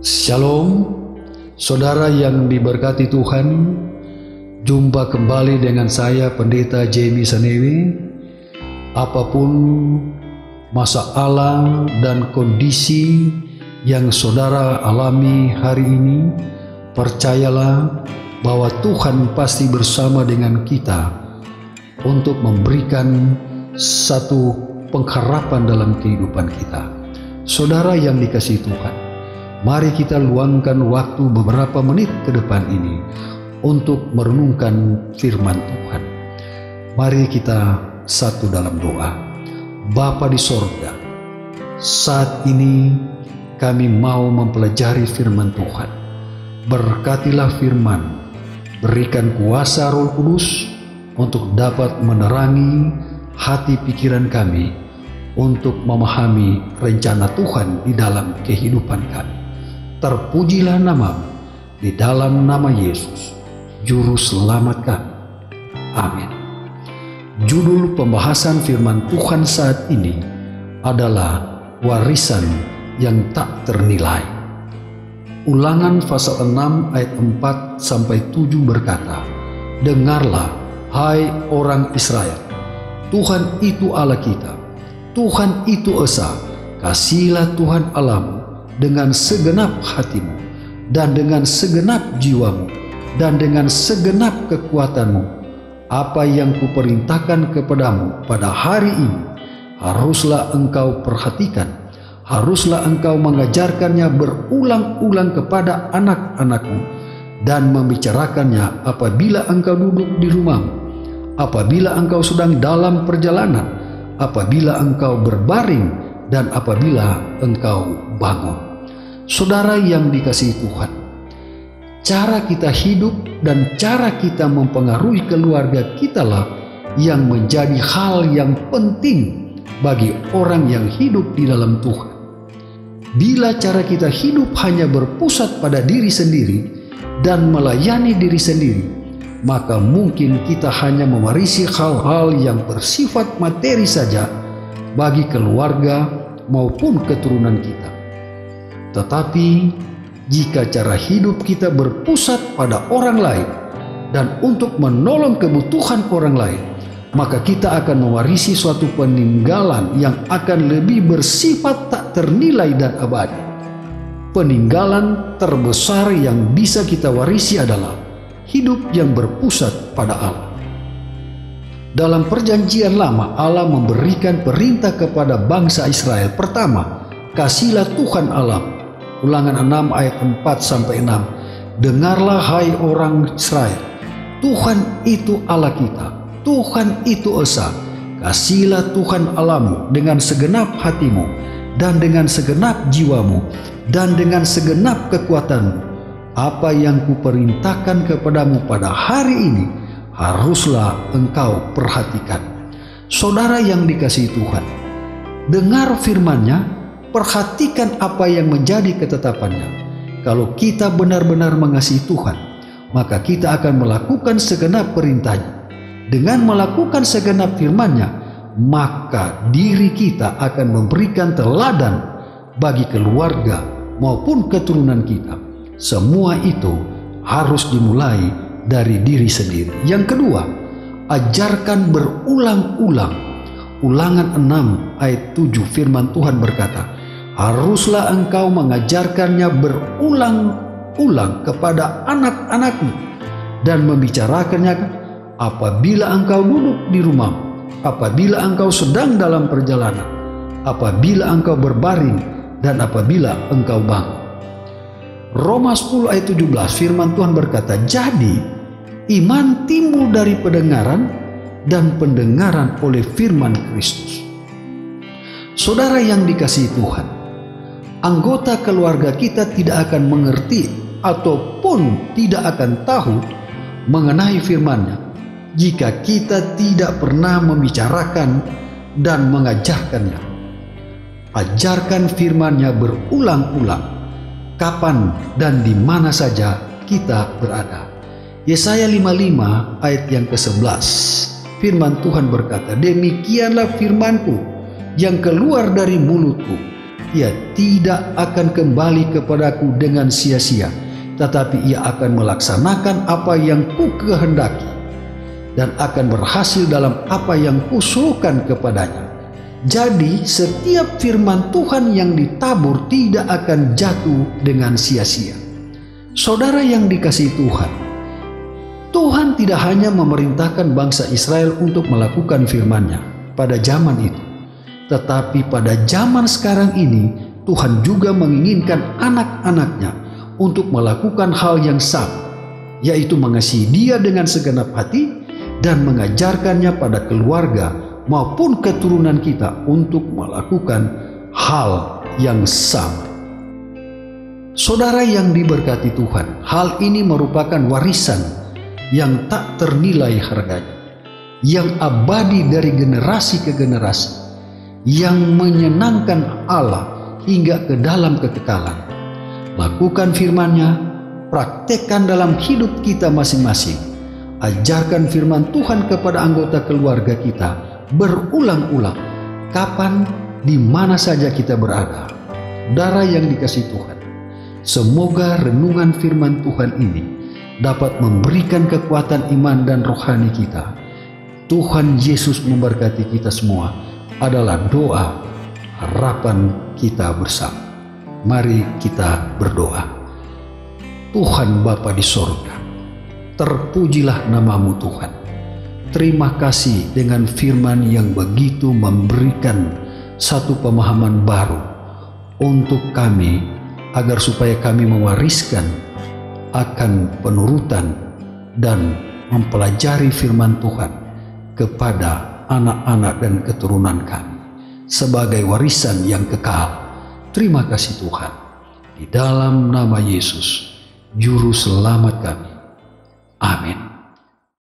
Shalom, saudara yang diberkati Tuhan. Jumpa kembali dengan saya Pendeta Jamie Sanewe. Apapun masalah dan kondisi yang saudara alami hari ini, percayalah bahwa Tuhan pasti bersama dengan kita untuk memberikan satu pengharapan dalam kehidupan kita. Saudara yang dikasihi Tuhan, mari kita luangkan waktu beberapa menit ke depan ini untuk merenungkan firman Tuhan. Mari kita satu dalam doa. Bapa di sorga, saat ini kami mau mempelajari firman Tuhan. Berkatilah firman, berikan kuasa Roh Kudus untuk dapat menerangi hati pikiran kami untuk memahami rencana Tuhan di dalam kehidupan kami. Terpujilah nama-Mu di dalam nama Yesus, Juru Selamat kami. Amin. Judul pembahasan firman Tuhan saat ini adalah warisan yang tak ternilai. Ulangan pasal 6 ayat 4-7 berkata, "Dengarlah, hai orang Israel, Tuhan itu Allah kita, Tuhan itu Esa. Kasihilah Tuhan Allahmu dengan segenap hatimu, dan dengan segenap jiwamu, dan dengan segenap kekuatanmu. Apa yang kuperintahkan kepadamu pada hari ini, haruslah engkau perhatikan, haruslah engkau mengajarkannya berulang-ulang kepada anak-anakmu, dan membicarakannya apabila engkau duduk di rumahmu, apabila engkau sedang dalam perjalanan, apabila engkau berbaring, dan apabila engkau bangun." Saudara yang dikasihi Tuhan, cara kita hidup dan cara kita mempengaruhi keluarga kitalah yang menjadi hal yang penting bagi orang yang hidup di dalam Tuhan. Bila cara kita hidup hanya berpusat pada diri sendiri dan melayani diri sendiri, maka mungkin kita hanya mewarisi hal-hal yang bersifat materi saja bagi keluarga maupun keturunan kita. Tetapi jika cara hidup kita berpusat pada orang lain dan untuk menolong kebutuhan orang lain, maka kita akan mewarisi suatu peninggalan yang akan lebih bersifat tak ternilai dan abadi. Peninggalan terbesar yang bisa kita warisi adalah hidup yang berpusat pada Allah. Dalam perjanjian lama, Allah memberikan perintah kepada bangsa Israel. Pertama, kasihilah Tuhan Allah. Ulangan 6 ayat 4-6. "Dengarlah hai orang Israel, Tuhan itu Allah kita, Tuhan itu Esa. Kasihilah Tuhan Allahmu dengan segenap hatimu, dan dengan segenap jiwamu, dan dengan segenap kekuatanmu. Apa yang kuperintahkan kepadamu pada hari ini, haruslah engkau perhatikan." Saudara yang dikasihi Tuhan, dengar firman-Nya, perhatikan apa yang menjadi ketetapannya. Kalau kita benar-benar mengasihi Tuhan, maka kita akan melakukan segenap perintah-Nya. Dengan melakukan segenap firman-Nya, maka diri kita akan memberikan teladan bagi keluarga maupun keturunan kita. Semua itu harus dimulai dari diri sendiri. Yang kedua, ajarkan berulang-ulang. Ulangan 6 ayat 7 firman Tuhan berkata, "Haruslah engkau mengajarkannya berulang-ulang kepada anak-anakmu, dan membicarakannya apabila engkau duduk di rumah, apabila engkau sedang dalam perjalanan, apabila engkau berbaring, dan apabila engkau bangun." Roma 10 ayat 17 firman Tuhan berkata, "Jadi iman timbul dari pendengaran, dan pendengaran oleh firman Kristus." Saudara yang dikasihi Tuhan, anggota keluarga kita tidak akan mengerti ataupun tidak akan tahu mengenai firman-Nya jika kita tidak pernah membicarakan dan mengajarkannya. Ajarkan firman-Nya berulang-ulang, kapan dan di mana saja kita berada. Yesaya 55 ayat yang ke-11 firman Tuhan berkata, "Demikianlah firman-Ku yang keluar dari mulutku, ia tidak akan kembali kepadaku dengan sia-sia, tetapi ia akan melaksanakan apa yang kukehendaki dan akan berhasil dalam apa yang kusuruhkan kepadanya. Jadi setiap firman Tuhan yang ditabur tidak akan jatuh dengan sia-sia. Saudara yang dikasihi Tuhan, Tuhan tidak hanya memerintahkan bangsa Israel untuk melakukan firman-Nya pada zaman itu, tetapi pada zaman sekarang ini Tuhan juga menginginkan anak-anak-Nya untuk melakukan hal yang sama, yaitu mengasihi Dia dengan segenap hati dan mengajarkannya pada keluarga maupun keturunan kita untuk melakukan hal yang sama. Saudara yang diberkati Tuhan, hal ini merupakan warisan yang tak ternilai harganya, yang abadi dari generasi ke generasi, yang menyenangkan Allah hingga ke dalam kekekalan. Lakukan firman-Nya, praktekkan dalam hidup kita masing-masing. Ajarkan firman Tuhan kepada anggota keluarga kita berulang-ulang, kapan, di mana saja kita berada. Saudara yang dikasihi Tuhan, semoga renungan firman Tuhan ini dapat memberikan kekuatan iman dan rohani kita. Tuhan Yesus memberkati kita semua adalah doa harapan kita bersama. Mari kita berdoa. Tuhan Bapa di sorga, terpujilah nama-Mu Tuhan. Terima kasih dengan firman yang begitu memberikan satu pemahaman baru untuk kami, agar supaya kami mewariskan akan penurutan dan mempelajari firman Tuhan kepada anak-anak dan keturunan kami sebagai warisan yang kekal. Terima kasih Tuhan. Di dalam nama Yesus, Juru Selamat kami. Amin.